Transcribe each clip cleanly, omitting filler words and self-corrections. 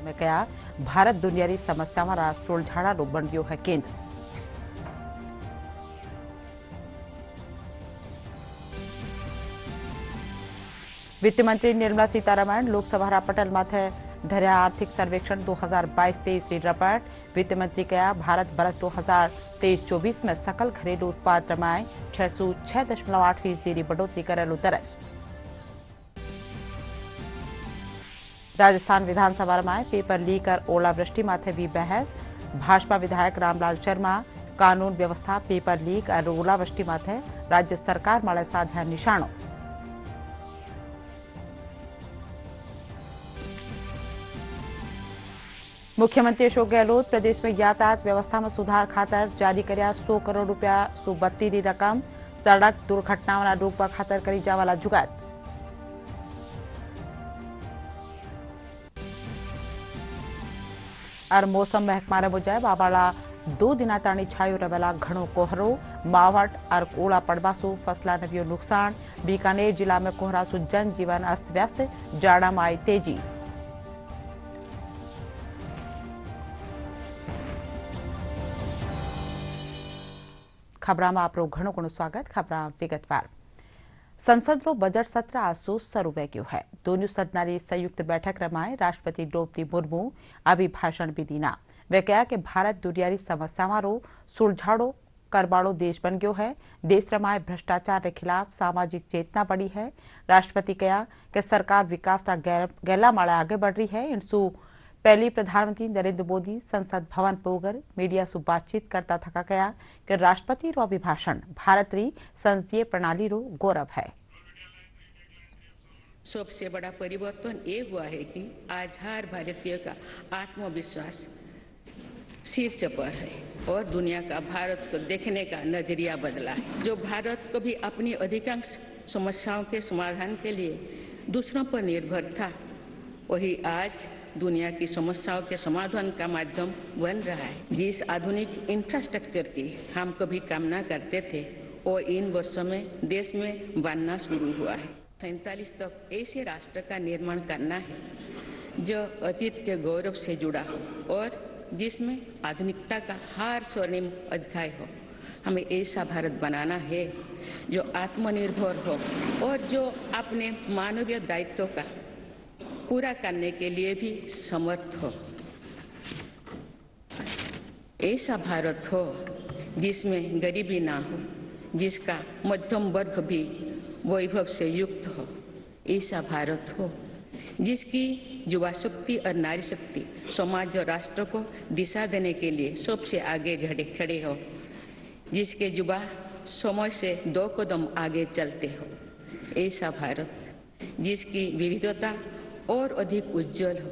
में कहा, भारत दुनियारी समस्यावां सुलझाड़ो बन गयो है केंद्र। वित्त मंत्री निर्मला सीतारमण लोकसभा पटल माथे धर्या आर्थिक सर्वेक्षण 2022-23 रिपोर्ट। वित्त मंत्री कहा, भारत बरस 2023-24 में सकल घरेलू उत्पाद में 606.8% बढ़ोतरी करेलू दर्ज। राजस्थान विधानसभा में पेपर लीक और ओलावृष्टि माथे भी बहस। भाजपा विधायक रामलाल शर्मा कानून व्यवस्था पेपर लीक और ओलावृष्टि माथे राज्य सरकार माळे साध्या निशाणो। मुख्यमंत्री अशोक गहलोत प्रदेश में यातायात व्यवस्था में सुधार खातर जारी कर्या 100 करोड़ रूपया सुबत्ती की रकम। सड़क दुर्घटनाओं रोकवा खातर करी जावाला जुगात। और मौसम महकमा मुजब आवाला 2 दिना ताणी छायो रहेला घणो कोहरो। मावठ और ओला पड़वासु फसला ने वियो नुकसान। बीकानेर जिला में कोहरासु जनजीवन अस्त व्यस्त, जाड़ा में आई तेजी। खबरा में आपरो घणो घणो स्वागत। खबरा विगतवार। संसद रो बजट सत्र आज सु शुरू हो गयो है। दोनों सदन की संयुक्त बैठक रमाए राष्ट्रपति द्रौपदी मुर्मू अभिभाषण भी दीना। वे कहा कि भारत दुनियारी समस्यावां रो सुलझाड़ो करवाड़ो देश बन गयो है। देश रमाए भ्रष्टाचार के खिलाफ सामाजिक चेतना बढ़ी है। राष्ट्रपति कहा कि सरकार विकास गैला माळे आगे बढ़ रही है। इनसु पहली प्रधानमंत्री नरेंद्र मोदी संसद भवन पोगर मीडिया से बातचीत करता थका कहा कि राष्ट्रपति रो अभिभाषण भारत री संसदीय प्रणाली रो गौरव है। सबसे बड़ा परिवर्तन ये हुआ है कि आज हर भारतीय का आत्मविश्वास शीर्ष पर है और दुनिया का भारत को देखने का नजरिया बदला है। जो भारत को भी अपनी अधिकांश समस्याओं के समाधान के लिए दूसरों पर निर्भर था, वही आज दुनिया की समस्याओं के समाधान का माध्यम बन रहा है। जिस आधुनिक इंफ्रास्ट्रक्चर की हम कभी कामना करते थे, वो इन वर्षों में देश में बनना शुरू हुआ है। 47 तक ऐसे राष्ट्र का निर्माण करना है जो अतीत के गौरव से जुड़ा हो और जिसमें आधुनिकता का हर स्वर्णिम अध्याय हो। हमें ऐसा भारत बनाना है जो आत्मनिर्भर हो और जो अपने मानवीय दायित्वों का पूरा करने के लिए भी समर्थ हो। ऐसा भारत हो जिसमें गरीबी ना हो, जिसका मध्यम वर्ग भी वैभव से युक्त हो। ऐसा भारत हो जिसकी युवा शक्ति और नारी शक्ति समाज और राष्ट्र को दिशा देने के लिए सबसे आगे खड़े हो। जिसके युवा समय से 2 कदम आगे चलते हो। ऐसा भारत जिसकी विविधता और अधिक उज्जवल हो,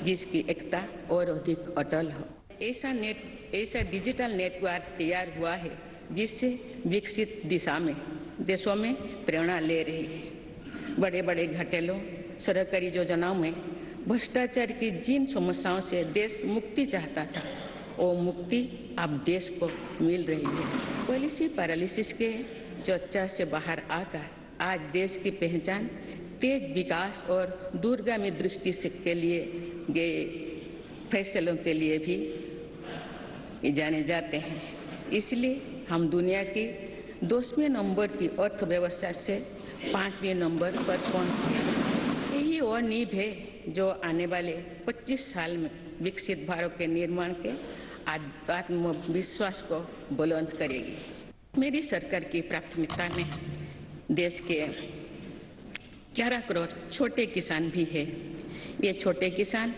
जिसकी एकता और अधिक अटल हो। ऐसा डिजिटल नेटवर्क तैयार हुआ है जिससे विकसित दिशा में देशों में प्रेरणा ले रही है। बड़े बड़े घोटालों सरकारी योजनाओं में भ्रष्टाचार की जिन समस्याओं से देश मुक्ति चाहता था, वो मुक्ति अब देश को मिल रही है। पॉलिसी पैरालिसिस के चर्चा से बाहर आकर आज देश की पहचान तेज विकास और दूरगामी दृष्टि से के लिए गए फैसलों के लिए भी जाने जाते हैं। इसलिए हम दुनिया की 10वें नंबर की अर्थव्यवस्था से 5वें नंबर पर पहुंचे। यही वो नींव है जो आने वाले 25 साल में विकसित भारत के निर्माण के आत्मविश्वास को बुलंद करेगी। मेरी सरकार की प्राथमिकता में देश के 11 करोड़ छोटे किसान भी है। ये छोटे किसान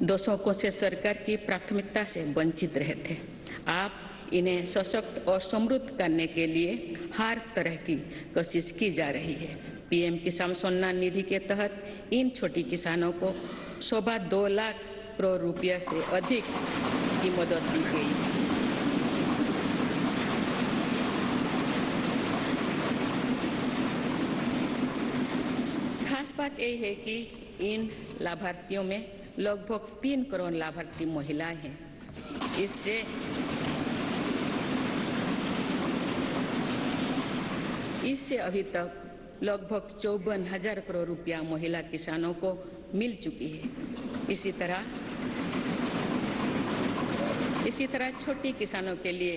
दशकों से सरकार की प्राथमिकता से वंचित रहे थे। आप इन्हें सशक्त और समृद्ध करने के लिए हर तरह की कोशिश की जा रही है। पीएम किसान सम्मान निधि के तहत इन छोटे किसानों को 2 लाख करोड़ रुपया से अधिक की मदद दी गई है। खास बात यह है कि इन लाभार्थियों में लगभग 3 करोड़ लाभार्थी महिलाएं हैं। इससे अभी तक लगभग 54,000 करोड़ रुपया महिला किसानों को मिल चुकी है। इसी तरह छोटे किसानों के लिए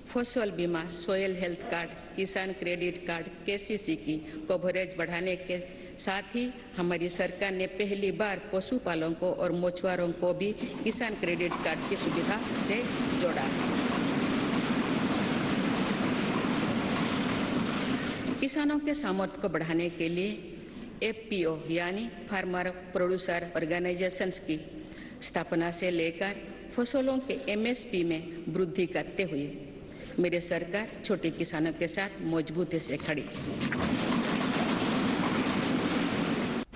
फसल बीमा, सोयल हेल्थ कार्ड, किसान क्रेडिट कार्ड, केसीसी की कवरेज बढ़ाने के साथ ही हमारी सरकार ने पहली बार पशुपालकों और मछुआरों को भी किसान क्रेडिट कार्ड की सुविधा से जोड़ा है। किसानों के सामर्थ्य को बढ़ाने के लिए एफपीओ यानी फार्मर प्रोड्यूसर ऑर्गेनाइजेशंस की स्थापना से लेकर फसलों के एमएसपी में वृद्धि करते हुए मेरी सरकार छोटे किसानों के साथ मजबूती से खड़ी।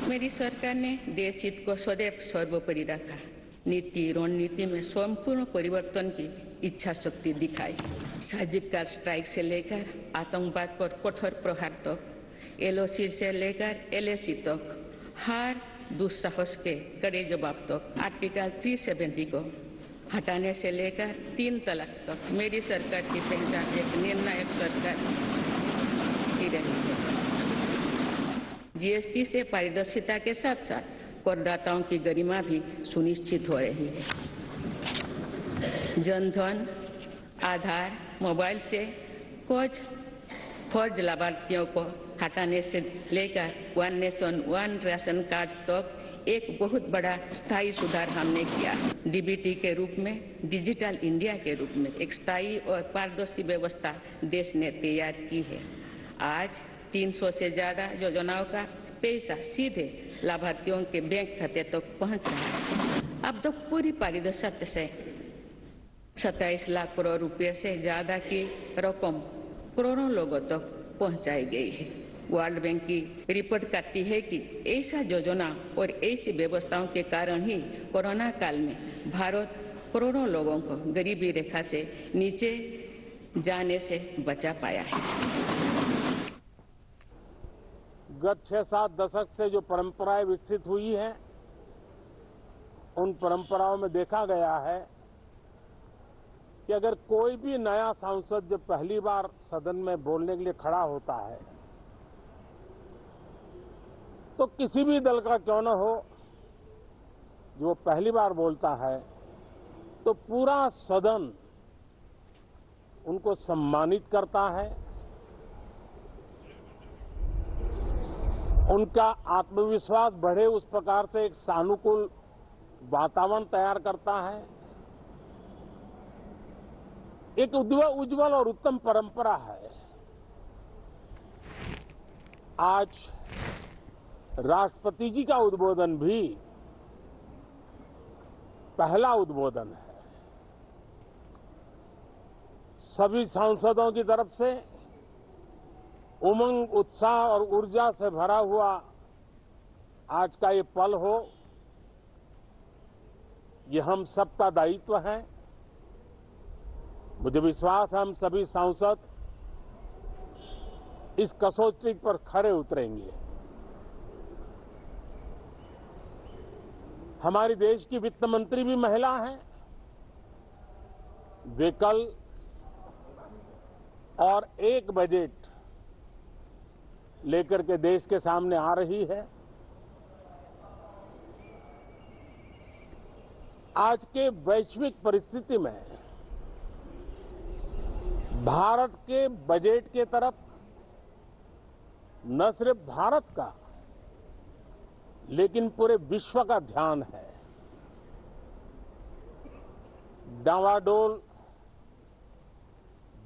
मेरी सरकार ने देश हित को सदैव सर्वोपरि रखा। नीति रणनीति में संपूर्ण परिवर्तन की इच्छा शक्ति दिखाई। सर्जिकल स्ट्राइक से लेकर आतंकवाद पर कठोर प्रहार तक, एलओसी से लेकर एलएसी तक, हर दुस्साहस के कड़े जवाब तक, आर्टिकल 370 को हटाने से लेकर 3 तलाक तक मेरी सरकार की पहचान एक निर्णायक सरकार की रही है। जीएसटी से पारदर्शिता के साथ साथ करदाताओं की गरिमा भी सुनिश्चित हो रही है। जनधन, आधार, मोबाइल से कुछ फर्ज लाभार्थियों को हटाने से लेकर one nation one ration card तक एक बहुत बड़ा स्थायी सुधार हमने किया। डीबीटी के रूप में, डिजिटल इंडिया के रूप में एक स्थायी और पारदर्शी व्यवस्था देश ने तैयार की है। आज 300 से ज्यादा योजनाओं का पैसा सीधे लाभार्थियों के बैंक खाते तक पहुंच रहा है। अब तो पूरी पारदर्शिता से 27 लाख करोड़ रुपए से ज्यादा की रकम करोड़ों लोगों तक पहुंचाई गई है। वर्ल्ड बैंक की रिपोर्ट कहती है कि ऐसा योजना और ऐसी व्यवस्थाओं के कारण ही कोरोना काल में भारत करोड़ों लोगों को गरीबी रेखा से नीचे जाने से बचा पाया है। गत 6-7 दशक से जो परंपराएं विकसित हुई हैं, उन परंपराओं में देखा गया है कि अगर कोई भी नया सांसद जब पहली बार सदन में बोलने के लिए खड़ा होता है तो किसी भी दल का क्यों न हो, जो पहली बार बोलता है तो पूरा सदन उनको सम्मानित करता है, उनका आत्मविश्वास बढ़े उस प्रकार से एक सानुकूल वातावरण तैयार करता है। एक उज्जवल और उत्तम परंपरा है। आज राष्ट्रपति जी का उद्बोधन भी पहला उद्बोधन है। सभी सांसदों की तरफ से उमंग, उत्साह और ऊर्जा से भरा हुआ आज का ये पल हो, ये हम सबका दायित्व है। मुझे विश्वास है हम सभी सांसद इस कसौटी पर खरे उतरेंगे। हमारी देश की वित्त मंत्री भी महिला हैं। वे कल और एक बजट लेकर के देश के सामने आ रही है। आज के वैश्विक परिस्थिति में भारत के बजट के तरफ न सिर्फ भारत का लेकिन पूरे विश्व का ध्यान है। डावाडोल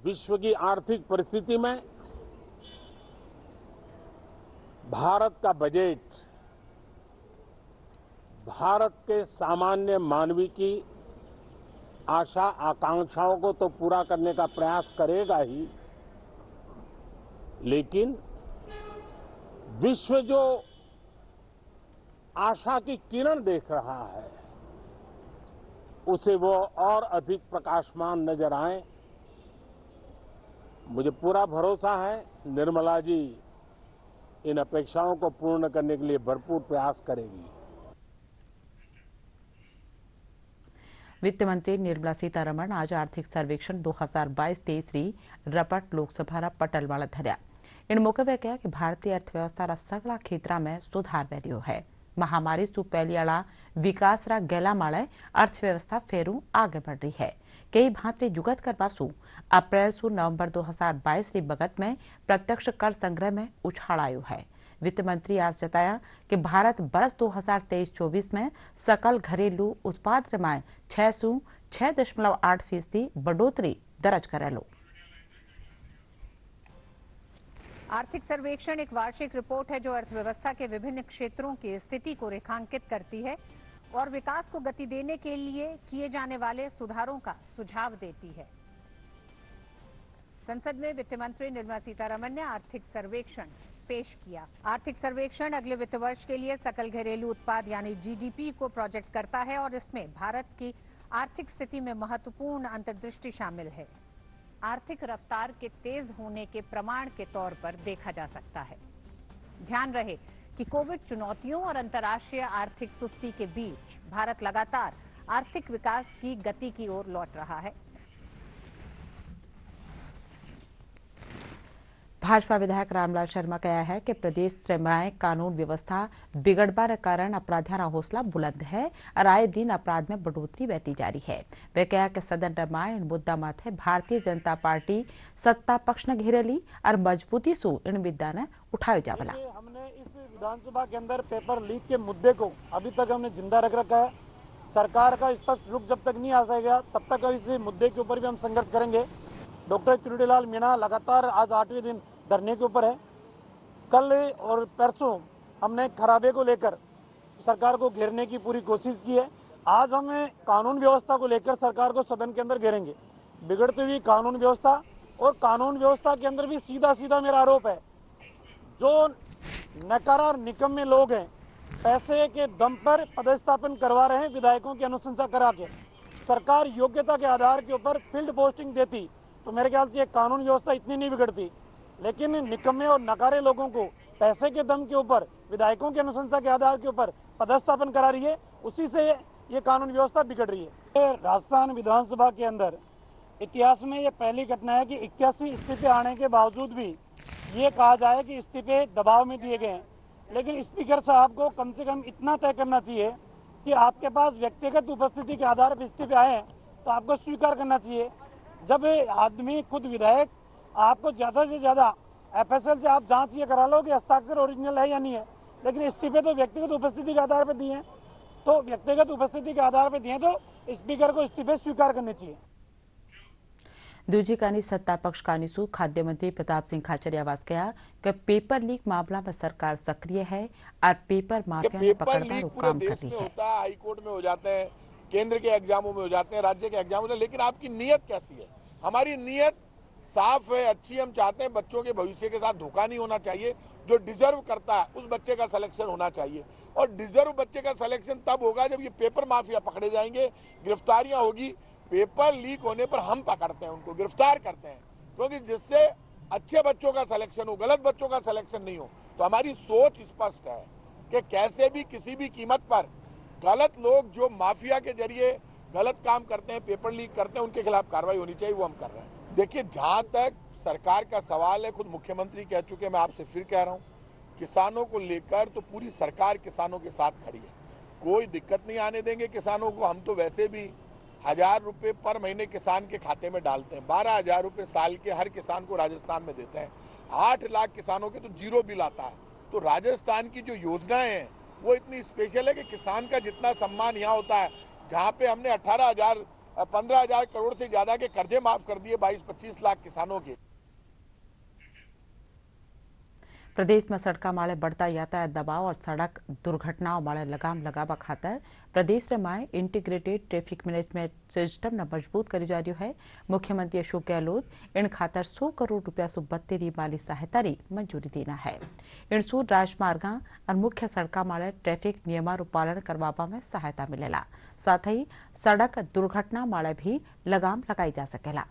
विश्व की आर्थिक परिस्थिति में भारत का बजट भारत के सामान्य मानवी की आशा आकांक्षाओं को तो पूरा करने का प्रयास करेगा ही, लेकिन विश्व जो आशा की किरण देख रहा है उसे वो और अधिक प्रकाशमान नजर आए। मुझे पूरा भरोसा है निर्मला जी इन अपेक्षाओं को पूर्ण करने के लिए भरपूर प्रयास करेगी। वित्त मंत्री निर्मला सीतारमण आज आर्थिक सर्वेक्षण 2022-23 रपट लोकसभा पटलवाड़ा धर्या। इन मौके पर कहा कि भारतीय अर्थव्यवस्था सगला क्षेत्र में सुधार वेरियो है। महामारी सु पहलियाला विकास रा गेला माळे अर्थव्यवस्था फेरू आगे बढ़ रही है। कई भांति जुगत कर पासु अप्रैल सु नवंबर 2022 री बगत में प्रत्यक्ष कर संग्रह में उछाल आयो है। वित्त मंत्री आज जताया कि भारत बरस 2023-24 में सकल घरेलू उत्पाद में 6.8% बढ़ोतरी दर्ज करेलो। आर्थिक सर्वेक्षण एक वार्षिक रिपोर्ट है जो अर्थव्यवस्था के विभिन्न क्षेत्रों की स्थिति को रेखांकित करती है और विकास को गति देने के लिए किए जाने वाले सुधारों का सुझाव देती है। संसद में वित्त मंत्री निर्मला सीतारमण ने आर्थिक सर्वेक्षण पेश किया। आर्थिक सर्वेक्षण अगले वित्त वर्ष के लिए सकल घरेलू उत्पाद यानी जीडीपी को प्रोजेक्ट करता है और इसमें भारत की आर्थिक स्थिति में महत्वपूर्ण अंतर्दृष्टि शामिल है। आर्थिक रफ्तार के तेज होने के प्रमाण के तौर पर देखा जा सकता है। ध्यान रहे कि कोविड चुनौतियों और अंतर्राष्ट्रीय आर्थिक सुस्ती के बीच भारत लगातार आर्थिक विकास की गति की ओर लौट रहा है। भाजपा विधायक रामलाल शर्मा कहा है कि प्रदेश में कानून व्यवस्था बिगड़बार कारण अपराधियों का हौसला बुलंद है और आए दिन अपराध में बढ़ोतरी बहती जा रही है। वे कहा कि सदन में इन मुद्दा माथे भारतीय जनता पार्टी सत्ता पक्ष ने घेरेली और मजबूती से इन मुद्दा ने उठाया जावला। हमने इस विधानसभा के अंदर पेपर लीक के मुद्दे को अभी तक हमने जिंदा रख रखा है। सरकार का स्पष्ट रुख जब तक नहीं आ सकेगा तब तक इस मुद्दे के ऊपर भी हम संघर्ष करेंगे। डॉक्टर चुनीलाल मीणा लगातार आज 8वें दिन धरने के ऊपर है। कल और परसों हमने खराबे को लेकर सरकार को घेरने की पूरी कोशिश की है। आज हमें कानून व्यवस्था को लेकर सरकार को सदन के अंदर घेरेंगे। बिगड़ती हुई कानून व्यवस्था और कानून व्यवस्था के अंदर भी सीधा सीधा मेरा आरोप है, जो नकारा निकम्मे लोग हैं पैसे के दम पर पदस्थापन करवा रहे हैं विधायकों की अनुशंसा करा के। सरकार योग्यता के आधार के ऊपर फील्ड पोस्टिंग देती तो मेरे ख्याल से ये कानून व्यवस्था इतनी नहीं बिगड़ती, लेकिन निकम्मे और नकारे लोगों को पैसे के दम के ऊपर विधायकों की अनुशंसा के आधार के ऊपर पदस्थापन करा रही है, उसी से ये कानून व्यवस्था बिगड़ रही है। राजस्थान विधानसभा के अंदर इतिहास में ये पहली घटना है कि 81 इस्तीफे आने के बावजूद भी ये कहा जाए कि इस्तीफे दबाव में दिए गए हैं। लेकिन स्पीकर साहब को कम से कम इतना तय करना चाहिए कि आपके पास व्यक्तिगत उपस्थिति के आधार पर इस्तीफे आए हैं तो आपको स्वीकार करना चाहिए। जब आदमी खुद विधायक आपको ज़्यादा से ज़्यादा एफएसएल से आप जांच ये करा लो कि हस्ताक्षर ओरिजिनल है या नहीं है, लेकिन इस्तीफे तो व्यक्तिगत उपस्थिति के आधार पर दिए हैं, तो व्यक्तिगत उपस्थिति के आधार पर दिए तो स्पीकर को इस्तीफे स्वीकार करने चाहिए। दूजी कानी सत्ता पक्ष कानी सु खाद्य मंत्री प्रताप सिंह खाचरियावास कहा कि पेपर लीक मामला में सरकार सक्रिय है और पेपर माफिया ने पकड़ने का काम कर रही है। हाई कोर्ट में हो जाते हैं, केंद्र के एग्जामों में हो जाते हैं, राज्य के एग्जाम होते हैं, लेकिन आपकी नीयत कैसी है? हमारी नीयत साफ है, अच्छी। हम चाहते हैं बच्चों के भविष्य के साथ धोखा नहीं होना चाहिए। जो डिजर्व करता है उस बच्चे का सिलेक्शन होना चाहिए, और डिजर्व बच्चे का सिलेक्शन तब होगा जब ये पेपर माफिया पकड़े जाएंगे, गिरफ्तारियां होगी। पेपर लीक होने पर हम पकड़ते हैं, उनको गिरफ्तार करते हैं, क्योंकि जिससे अच्छे बच्चों का सिलेक्शन हो, गलत बच्चों का सिलेक्शन नहीं हो। तो हमारी सोच स्पष्ट है कि कैसे भी किसी भी कीमत पर गलत लोग जो माफिया के जरिए गलत काम करते हैं, पेपर लीक करते हैं, उनके खिलाफ कार्रवाई होनी चाहिए, वो हम कर रहे हैं। देखिए, जहां तक सरकार का सवाल है, खुद मुख्यमंत्री कह चुके, मैं आपसे फिर कह रहा हूं, किसानों को लेकर तो पूरी सरकार किसानों के साथ खड़ी है। कोई दिक्कत नहीं आने देंगे किसानों को। हम तो वैसे भी 1000 रुपए पर महीने किसान के खाते में डालते हैं, 12,000 रुपए साल के हर किसान को राजस्थान में देते हैं। 8 लाख किसानों के तो जीरो बिल आता है। तो राजस्थान की जो योजनाएं हैं वो इतनी स्पेशल है कि किसान का जितना सम्मान यहाँ होता है, जहाँ पे हमने 15,000 करोड़ से ज्यादा के कर्जे माफ कर दिए 22-25 लाख किसानों के। प्रदेश में सड़क माळे बढ़ता यातायात दबाव और सड़क दुर्घटनाओं माळे लगाम लगावा खातर प्रदेश में इंटीग्रेटेड ट्रैफिक मैनेजमेंट सिस्टम ने मजबूत करी जा रही है। मुख्यमंत्री अशोक गहलोत इन खातर 100 करोड़ रुपया सु 32 माली सहायता री मंजूरी देना है। इन सु राजमार्गा और मुख्य सड़क माळे ट्रैफिक नियमों पालन करवाबा में सहायता मिलेला, साथ ही सड़क दुर्घटना माळे भी लगाम लगाई जा सकेला।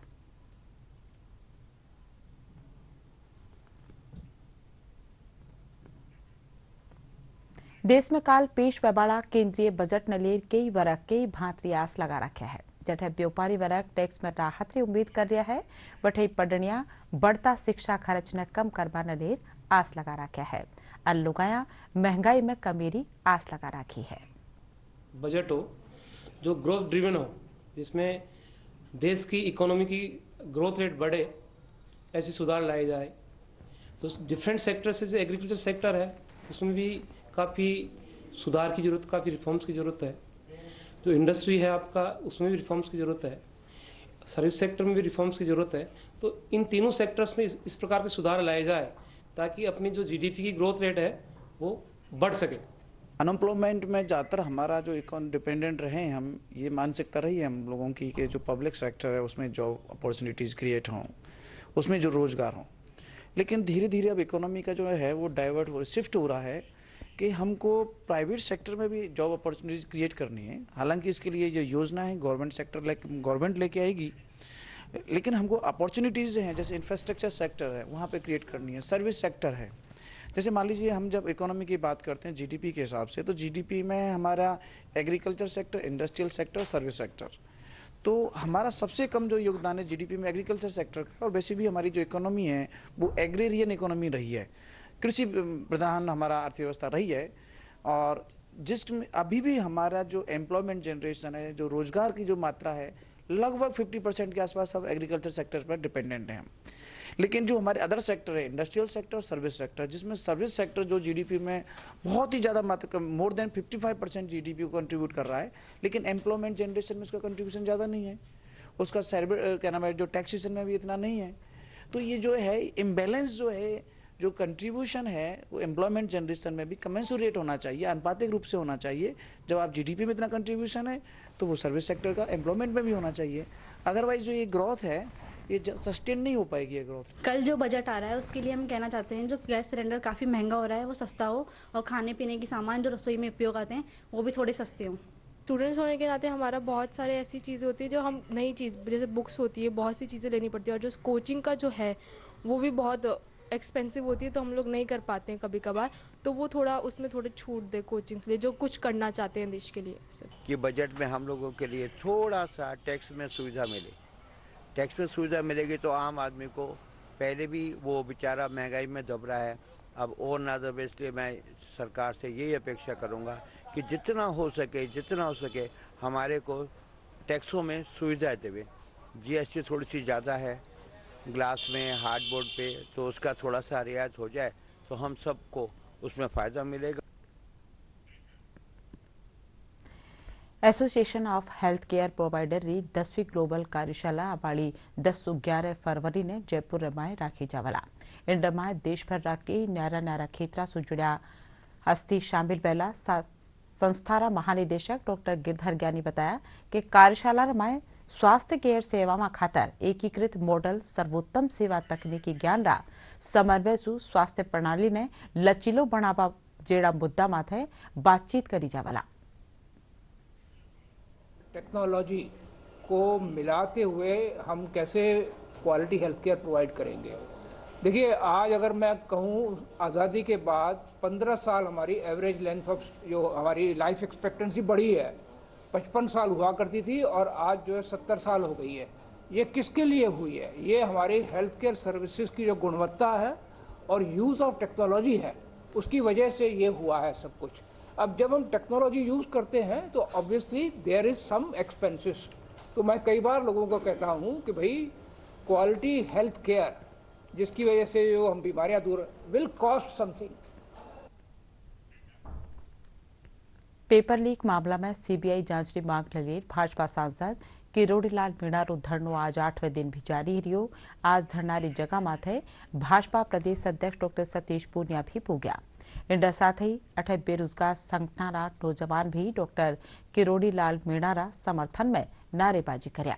देश में काल पेश वेबाड़ा केंद्रीय बजट ने लेर कई वर्ग कई भांति आस लगा रखा है। जठे व्यापारी वर्ग टैक्स में राहत की उम्मीद कर रहा है, वठे पढ़निया बढ़ता शिक्षा खर्च ने कम करवा ने लेर आस लगा रखा है। अल्लुगाया महंगाई में कमी री आस लगा रखी है। बजट हो जो ग्रोथ ड्रिवन हो, जिसमें देश की इकोनॉमी की ग्रोथ रेट बढ़े, ऐसी सुधार लाए जाए। तो डिफरेंट सेक्टर से एग्रीकल्चर सेक्टर है, उसमें भी काफ़ी सुधार की ज़रूरत, काफ़ी रिफॉर्म्स की ज़रूरत है। जो इंडस्ट्री है आपका, उसमें भी रिफॉर्म्स की ज़रूरत है। सर्विस सेक्टर में भी रिफॉर्म्स की ज़रूरत है। तो इन तीनों सेक्टर्स में इस प्रकार के सुधार लाए जाए ताकि अपनी जो जीडीपी की ग्रोथ रेट है वो बढ़ सके। अनएम्प्लॉयमेंट में ज़्यादातर हमारा जो इकोन डिपेंडेंट रहे हैं, हम ये मानसिकता रही है हम लोगों की कि जो पब्लिक सेक्टर है उसमें जॉब अपॉर्चुनिटीज़ क्रिएट हों, उसमें जो रोज़गार हों। लेकिन धीरे धीरे अब इकोनॉमी का जो है वो डाइवर्ट हो, शिफ्ट हो रहा है कि हमको प्राइवेट सेक्टर में भी जॉब अपॉर्चुनिटीज़ क्रिएट करनी है। हालांकि इसके लिए जो योजना है गवर्नमेंट लेके आएगी, लेकिन हमको अपॉर्चुनिटीज़ हैं जैसे इंफ्रास्ट्रक्चर सेक्टर है वहाँ पे क्रिएट करनी है, सर्विस सेक्टर है। जैसे मान लीजिए हम जब इकोनॉमी की बात करते हैं जीडीपी के हिसाब से, तो जीडीपी में हमारा agriculture sector, industrial sector, service sector, तो हमारा सबसे कम जो योगदान है जीडीपी में एग्रीकल्चर सेक्टर का। और वैसे भी हमारी जो इकोनॉमी है वो एग्रेरियन इकोनॉमी रही है, कृषि प्रधान हमारा अर्थव्यवस्था रही है। और जिसमें अभी भी हमारा जो एम्प्लॉयमेंट जनरेशन है, जो रोजगार की जो मात्रा है, लगभग 50% के आसपास सब एग्रीकल्चर सेक्टर पर डिपेंडेंट हैं। लेकिन जो हमारे अदर सेक्टर है, इंडस्ट्रियल सेक्टर और सर्विस सेक्टर, जिसमें सर्विस सेक्टर जो जीडीपी में बहुत ही ज़्यादा मात्रा, मोर देन 55% जीडीपी को कंट्रीब्यूट कर रहा है, लेकिन एम्प्लॉयमेंट जनरेशन में उसका कंट्रीब्यूशन ज़्यादा नहीं है, उसका क्या नाम है, जो टैक्सेशन में भी इतना नहीं है। तो ये जो है इम्बैलेंस जो है, जो कंट्रीब्यूशन है वो एम्प्लॉयमेंट जनरेशन में भी कमेंसुरेट होना चाहिए, आनुपातिक रूप से होना चाहिए। जब आप जीडीपी में इतना कंट्रीब्यूशन है तो वो सर्विस सेक्टर का एम्प्लॉयमेंट में भी होना चाहिए। अदरवाइज जो ये ग्रोथ है ये सस्टेन नहीं हो पाएगी ये ग्रोथ। कल जो बजट आ रहा है उसके लिए हम कहना चाहते हैं जो गैस सिलेंडर काफ़ी महंगा हो रहा है वो सस्ता हो, और खाने पीने के सामान जो रसोई में उपयोग आते हैं वो भी थोड़े सस्ते हों। स्टूडेंट्स होने के नाते हमारा बहुत सारे ऐसी चीज़ें होती है जो हम नई चीज़, जैसे बुक्स होती है, बहुत सी चीज़ें लेनी पड़ती है, और जो कोचिंग का जो है वो भी बहुत एक्सपेंसिव होती है, तो हम लोग नहीं कर पाते हैं कभी कभार। तो वो थोड़ा उसमें थोड़े छूट दे कोचिंग के लिए जो कुछ करना चाहते हैं देश के लिए। कि बजट में हम लोगों के लिए थोड़ा सा टैक्स में सुविधा मिले। टैक्स में सुविधा मिलेगी तो आम आदमी को, पहले भी वो बेचारा महंगाई में दब रहा है, अब और ना दबे। इसलिए मैं सरकार से यही अपेक्षा करूंगा कि जितना हो सके हमारे को टैक्सों में सुविधा देवे। जीएसटी थोड़ी सी ज़्यादा है ग्लास में, हार्डबोर्ड पे, तो उसका थोड़ा सा रियायत हो जाए तो हम सबको उसमें फ़ायदा मिलेगा। Association of health care provider री 10वीं ग्लोबल कार्यशाला वाली 10 से 11 फरवरी ने जयपुर रमाए राखी जावला। इन रमाए देश भर राखी न्यारा न्यारा खेतरा से जुड़ा हस्ती शामिल वेला। संस्थारा महानिदेशक डॉक्टर गिरधर ज्ञानी बताया कि कार्यशाला रमाए स्वास्थ्य केयर सेवा में खातर एकीकृत मॉडल, सर्वोत्तम सेवा तकनीकी ज्ञान रा समन्वय सु स्वास्थ्य प्रणाली ने लचीलो बनावा जेड़ा मुद्दा माथे बातचीत करी जावला। टेक्नोलॉजी को मिलाते हुए हम कैसे क्वालिटी हेल्थ केयर प्रोवाइड करेंगे। देखिए, आज अगर मैं कहूँ आज़ादी के बाद 15 साल हमारी एवरेज लेंथ ऑफ जो हमारी लाइफ एक्सपेक्टेंसी बढ़ी है, 55 साल हुआ करती थी और आज जो है 70 साल हो गई है। ये किसके लिए हुई है? ये हमारी हेल्थ केयर सर्विसेज की जो गुणवत्ता है और यूज़ ऑफ टेक्नोलॉजी है, उसकी वजह से ये हुआ है सब कुछ। अब जब हम टेक्नोलॉजी यूज़ करते हैं तो obviously there is some expenses. तो मैं कई बार लोगों को कहता हूँ कि भाई क्वालिटी हेल्थ केयर, जिसकी वजह से जो हम बीमारियां दूर, will cost something. Paper leak मामला में सीबीआई जांच की मांग लगे भाजपा सांसद किरोड़ीलाल मीणा रो धरनो आज 8वें दिन भी जारी रहो। आज धरनारी जगह माथे भाजपा प्रदेश अध्यक्ष डॉक्टर सतीश पूनिया भी पूग्या। इंडा साथ ही अठे बेरोजगार संगठना नौजवान भी डॉक्टर किरोड़ीलाल मीणा रा समर्थन में नारेबाजी कर्या।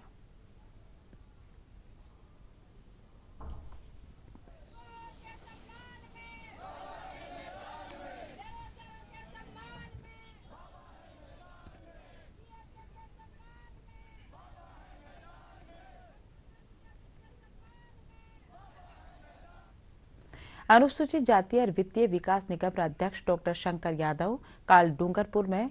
अनुसूचित जाति और वित्तीय विकास निगम अध्यक्ष डॉक्टर शंकर यादव काल डूंगरपुर में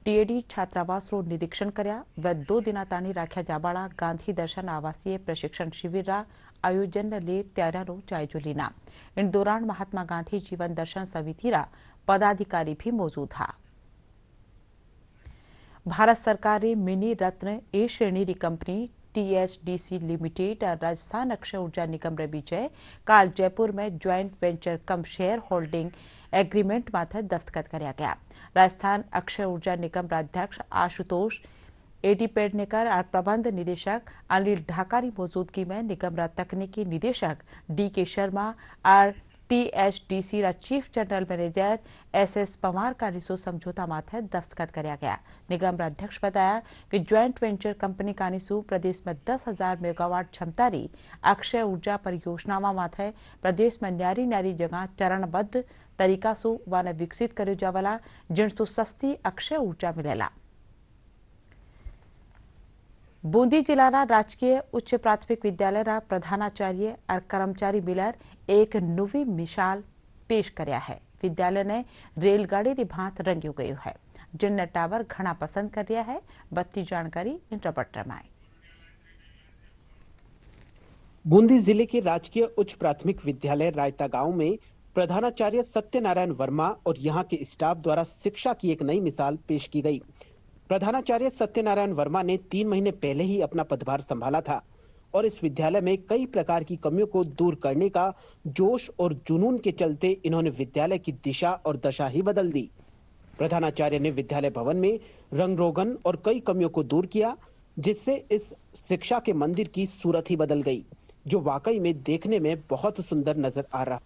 टीएडी छात्रावास रो निरीक्षण कर्या। वे 2 दिना ताणी राख्या जाबाड़ा गांधी दर्शन आवासीय प्रशिक्षण शिविर रा આયોજનને તૈયારીનો જાયજો લીના। इन दौरान महात्मा गांधी जीवन दर्शन समितिरा पदाधिकारी भी मौजूद था। भारत सरकार मिनी रत्न ए श्रेणी की कंपनी THDC लिमिटेड और राजस्थान अक्षय ऊर्जा निगम रे बीचे काल जयपुर में ज्वाइंट वेंचर कम शेयर होल्डिंग एग्रीमेंट माथे दस्तखत कर्या गया। राजस्थान अक्षय ऊर्जा निगम अध्यक्ष आशुतोष एडी पेडनेकर और प्रबंध निदेशक अनिल ढाका की मौजूदगी में निगम तकनीकी निदेशक DK शर्मा और THDC chief general manager SS Pawar का रिसो समझौता माथे दस्तखत कर्या गया। निगम अध्यक्ष बताया कि ज्वाइंट वेंचर कंपनी का निसु प्रदेश में 10,000 मेगावाट क्षमता री अक्षय ऊर्जा परियोजनाओं माथे प्रदेश में न्यारी न्यारी जगह चरणबद्ध तरीका सु वाने विकसित कर्यो जावला जिनसु सस्ती अक्षय ऊर्जा मिलेला। बूंदी जिला राजकीय उच्च प्राथमिक विद्यालय प्रधानाचार्य और कर्मचारी मिलर एक नवी मिसाल पेश कर्या है। विद्यालय ने रेलगाड़ी की भांत रंग्यू गयु है, जिनने टावर घना पसंद कर रिया है। बत्ती जानकारी इन रिपोर्टर में। बूंदी जिले के राजकीय उच्च प्राथमिक विद्यालय रायता गांव में प्रधानाचार्य सत्यनारायण वर्मा और यहां के स्टाफ द्वारा शिक्षा की एक नई मिसाल पेश की गई। प्रधानाचार्य सत्यनारायण वर्मा ने 3 महीने पहले ही अपना पदभार संभाला था और इस विद्यालय में कई प्रकार की कमियों को दूर करने का जोश और जुनून के चलते इन्होंने विद्यालय की दिशा और दशा ही बदल दी। प्रधानाचार्य ने विद्यालय भवन में रंग रोगन और कई कमियों को दूर किया, जिससे इस शिक्षा के मंदिर की सूरत ही बदल गई, जो वाकई में देखने में बहुत सुंदर नजर आ रहा।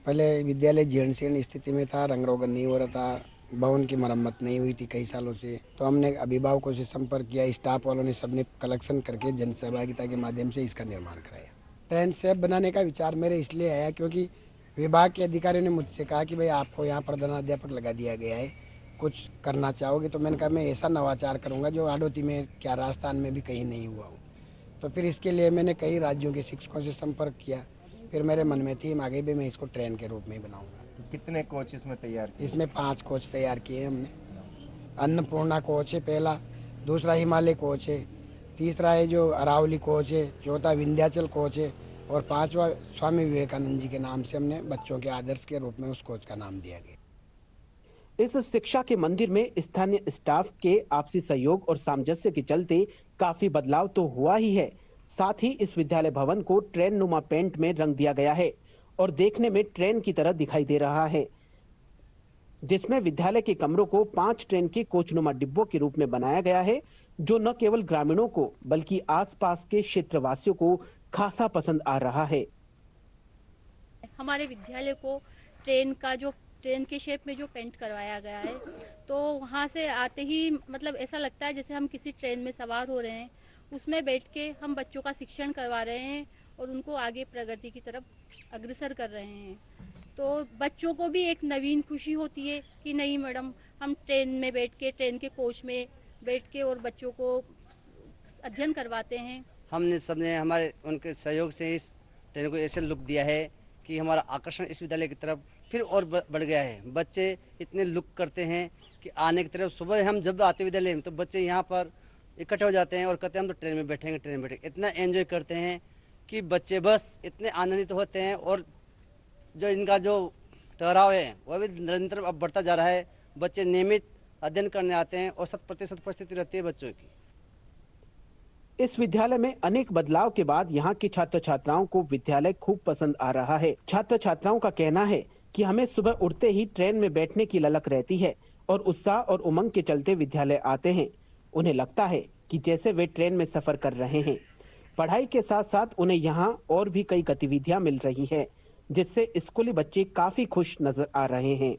पहले विद्यालय जीर्ण शीर्ण स्थिति में था, रंग रोगन नहीं हो रहा था, भवन की मरम्मत नहीं हुई थी कई सालों से। तो हमने अभिभावकों से संपर्क किया, स्टाफ वालों ने सबने कलेक्शन करके जन सहभागिता के माध्यम से इसका निर्माण कराया। ट्रेन सेफ बनाने का विचार मेरे इसलिए आया क्योंकि विभाग के अधिकारियों ने मुझसे कहा कि भाई आपको यहाँ प्रधानाध्यापक लगा दिया गया है, कुछ करना चाहोगे? तो मैंने कहा मैं ऐसा नवाचार करूँगा जो हाड़ौती में क्या राजस्थान में भी कहीं नहीं हुआ हो। तो फिर इसके लिए मैंने कई राज्यों के शिक्षकों से संपर्क किया। फिर मेरे मन में थी आगे भी मैं इसको ट्रेन के रूप में ही बनाऊंगा। तो कितने कोच इसमें तैयार किए? इसमें 5 कोच तैयार किए हमने। अन्नपूर्णा कोच है पहला, दूसरा हिमालय कोच है, तीसरा है जो अरावली कोच है, चौथा विंध्याचल कोच है और 5वां स्वामी विवेकानंद जी के नाम से हमने बच्चों के आदर्श के रूप में उस कोच का नाम दिया गया। इस शिक्षा के मंदिर में स्थानीय स्टाफ के आपसी सहयोग और सामंजस्य के चलते काफी बदलाव तो हुआ ही है, साथ ही इस विद्यालय भवन को ट्रेन नुमा पेंट में रंग दिया गया है और देखने में ट्रेन की तरह दिखाई दे रहा है, जिसमें विद्यालय के कमरों को 5 ट्रेन के कोचनुमा डिब्बों के रूप में बनाया गया है, जो न केवल ग्रामीणों को बल्कि आसपास के क्षेत्रवासियों को खासा पसंद आ रहा है। हमारे विद्यालय को ट्रेन के शेप में जो पेंट करवाया गया है, तो वहाँ से आते ही मतलब ऐसा लगता है जैसे हम किसी ट्रेन में सवार हो रहे हैं, उसमें बैठ के हम बच्चों का शिक्षण करवा रहे हैं और उनको आगे प्रगति की तरफ अग्रसर कर रहे हैं। तो बच्चों को भी एक नवीन खुशी होती है कि नहीं मैडम, हम ट्रेन में बैठ के, ट्रेन के कोच में बैठ के और बच्चों को अध्ययन करवाते हैं। हमने सबने हमारे उनके सहयोग से इस ट्रेन को ऐसे लुक दिया है कि हमारा आकर्षण इस विद्यालय की तरफ फिर और बढ़ गया है। बच्चे इतने लुक करते हैं कि आने की तरफ सुबह हम जब आते विद्यालय में तो बच्चे यहाँ पर इकट्ठे हो जाते हैं और कहते हैं हम तो ट्रेन में बैठेंगे। इतना एंजॉय करते हैं कि बच्चे बस इतने आनंदित होते हैं और जो इनका जो ठहराव है वह भी निरंतर अब बढ़ता जा रहा है। बच्चे नियमित अध्ययन करने आते हैं और 100% उपस्थिति रहती है बच्चों की। इस विद्यालय में अनेक बदलाव के बाद यहाँ के छात्र छात्राओं को विद्यालय खूब पसंद आ रहा है। छात्र छात्राओं का कहना है कि हमें सुबह उठते ही ट्रेन में बैठने की ललक रहती है और उत्साह और उमंग के चलते विद्यालय आते हैं। उन्हें लगता है कि जैसे वे ट्रेन में सफर कर रहे हैं। पढ़ाई के साथ साथ उन्हें यहाँ और भी कई गतिविधियां मिल रही है, जिससे स्कूली बच्चे काफी खुश नजर आ रहे हैं।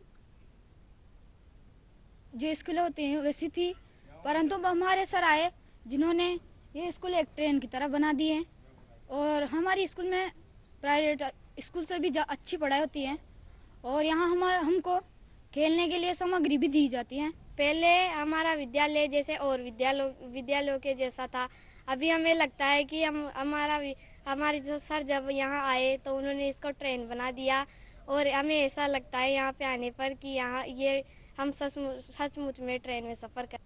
जो स्कूलें होती हैं वैसी थी, परंतु हमारे सर आए जिन्होंने ये स्कूल एक ट्रेन की तरह बना दी है और हमारी स्कूल में प्राइवेट स्कूल से भी अच्छी पढ़ाई होती है और यहाँ हमको खेलने के लिए सामग्री भी दी जाती है। पहले हमारा विद्यालय जैसे और विद्यालयों के जैसा था, अभी हमें लगता है कि हमारे सर जब यहाँ आए तो उन्होंने इसको ट्रेन बना दिया और हमें ऐसा लगता है यहाँ पे आने पर कि यहाँ ये हम सचमुच में ट्रेन में सफर कर।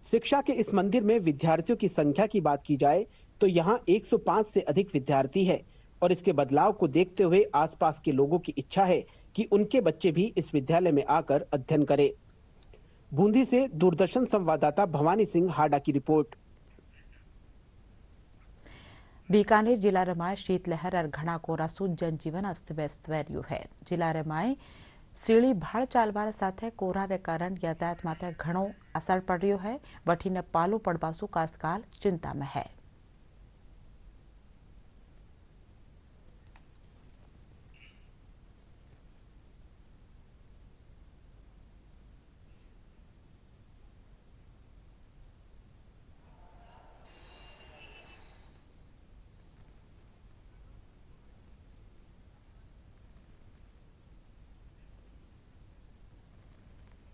शिक्षा के इस मंदिर में विद्यार्थियों की संख्या की बात की जाए तो यहाँ 105 से अधिक विद्यार्थी है और इसके बदलाव को देखते हुए आसपास के लोगों की इच्छा है कि उनके बच्चे भी इस विद्यालय में आकर अध्ययन करें। बूंदी से दूरदर्शन संवाददाता भवानी सिंह हाडा की रिपोर्ट। बीकानेर जिला रमाय शीतलहर और घना कोरासू जनजीवन अस्त व्यस्त રહ્યું है। जिला रमाय સીળી ભાળ ચાલવા સાથે કોરાને કારણ યાતાયાત માટે ઘણો અસર પડ્યો है। વઠીને પાલો પડવાસુ કાસકાલ चिंता में है।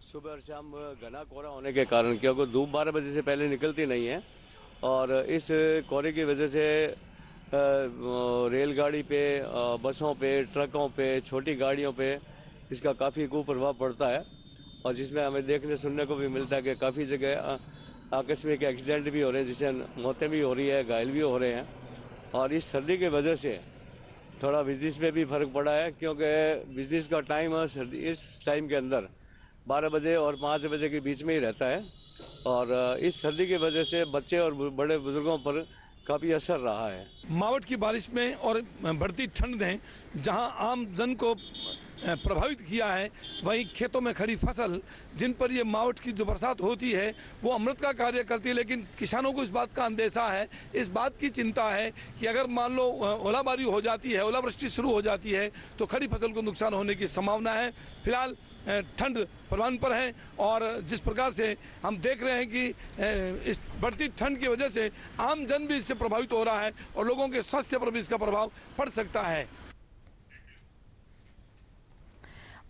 सुबह और शाम घना कोहरा होने के कारण क्योंकि धूप 12 बजे से पहले निकलती नहीं है और इस कोहरे की वजह से रेलगाड़ी पे, बसों पे, ट्रकों पे, छोटी गाड़ियों पे इसका काफ़ी कुप्रभाव पड़ता है और जिसमें हमें देखने सुनने को भी मिलता है कि काफ़ी जगह आकस्मिक एक्सीडेंट भी हो रहे हैं, जिससे मौतें भी हो रही है, घायल भी हो रहे हैं। और इस सर्दी की वजह से थोड़ा बिजनेस में भी फ़र्क पड़ा है क्योंकि बिजनेस का टाइम इस टाइम के अंदर 12 बजे और 5 बजे के बीच में ही रहता है और इस सर्दी की वजह से बच्चे और बड़े बुजुर्गों पर काफ़ी असर रहा है। मावठ की बारिश में और बढ़ती ठंड ने जहां आम जन को प्रभावित किया है, वहीं खेतों में खड़ी फसल जिन पर ये मावठ की जो बरसात होती है वो अमृत का कार्य करती है, लेकिन किसानों को इस बात का अंदेशा है, इस बात की चिंता है कि अगर मान लो ओलाबारी हो जाती है, ओलावृष्टि शुरू हो जाती है तो खड़ी फसल को नुकसान होने की संभावना है। फिलहाल ठंड परवान पर है और जिस प्रकार से हम देख रहे हैं कि इस बढ़ती ठंड की वजह से आम जन भी इससे प्रभावित हो रहा है और लोगों के स्वास्थ्य पर भी इसका प्रभाव पड़ सकता है।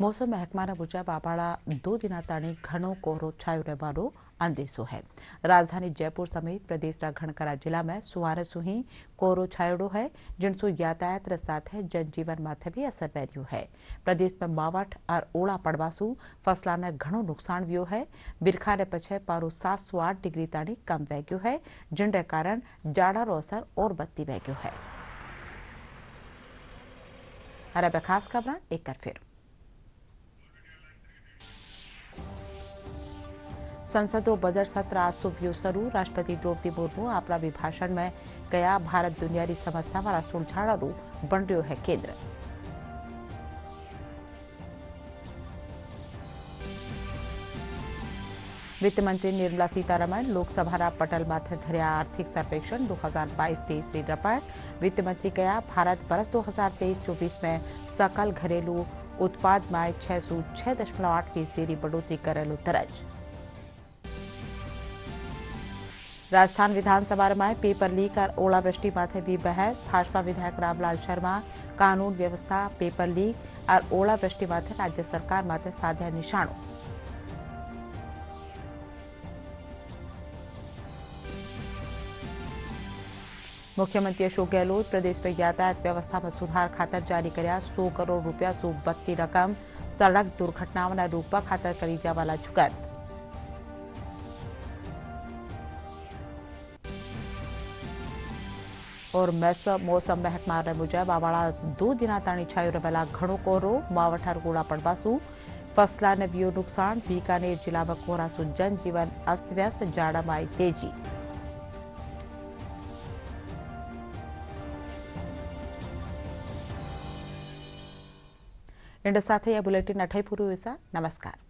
मौसम महकमाना मुजब आपाड़ा 2 दिना ताणी घनो कोहरो छायो रहवानो अंदेशो है। राजधानी जयपुर समेत प्रदेश घणकरा जिला में सुवारे सुही कोहरो छायोड़ो है, जिनसो यातायात साथ जनजीवन माथे भी असर पड़्यो है। प्रदेश में मावठ और ओला पड़वासू फसला ने घणो नुकसान व्यो है। बिरखा ने पछे पारो 708 डिग्री ताणी कम वैग्यो है, जिनके कारण जाड़ारो असर और बत्ती वैग्यो है। और अब खास खबर एक बार फिर। संसद बजट सत्र आज सुबह शुरू। राष्ट्रपति द्रौपदी मुर्मू अपना अभिभाषण में कहा, भारत दुनिया की समस्या वाला सुलझाड़ू बन रह्यो है केंद्र। वित्त मंत्री निर्मला सीतारमण लोकसभा पटल माथे धर्या आर्थिक सर्वेक्षण 2022-23 की रिपोर्ट। वित्त मंत्री कहा, भारत वर्ष 2023-24 में सकल घरेलू उत्पाद में 606.8% की बढ़ोतरी करेलू दर्ज। राजस्थान विधानसभा में पेपर लीक और ओलावृष्टि माथे भी बहस। भाजपा विधायक रामलाल शर्मा कानून व्यवस्था, पेपर लीक और ओलावृष्टि माथे राज्य सरकार माथे साध्या निशाणों। मुख्यमंत्री अशोक गहलोत प्रदेश में यातायात व्यवस्था में सुधार खातर जारी कर्या 100 करोड़ रूपिया सु बत्ती रकम। सड़क दुर्घटनाओं रोकवा खातर करी जावाला जुगात। और मौसम महकमा मुजब आवाड़ा 2 दिना ताणी छायो रहेला घणो कोहरो, मावठ गोला पड़वासू फसला ने व्यो नुकसान। बीकानेर जिला में कोहरासू जनजीवन अस्त व्यस्त, जाड़ा में आई तेजी। इंड साथे बुलेटिन अठई पूरू। नमस्कार।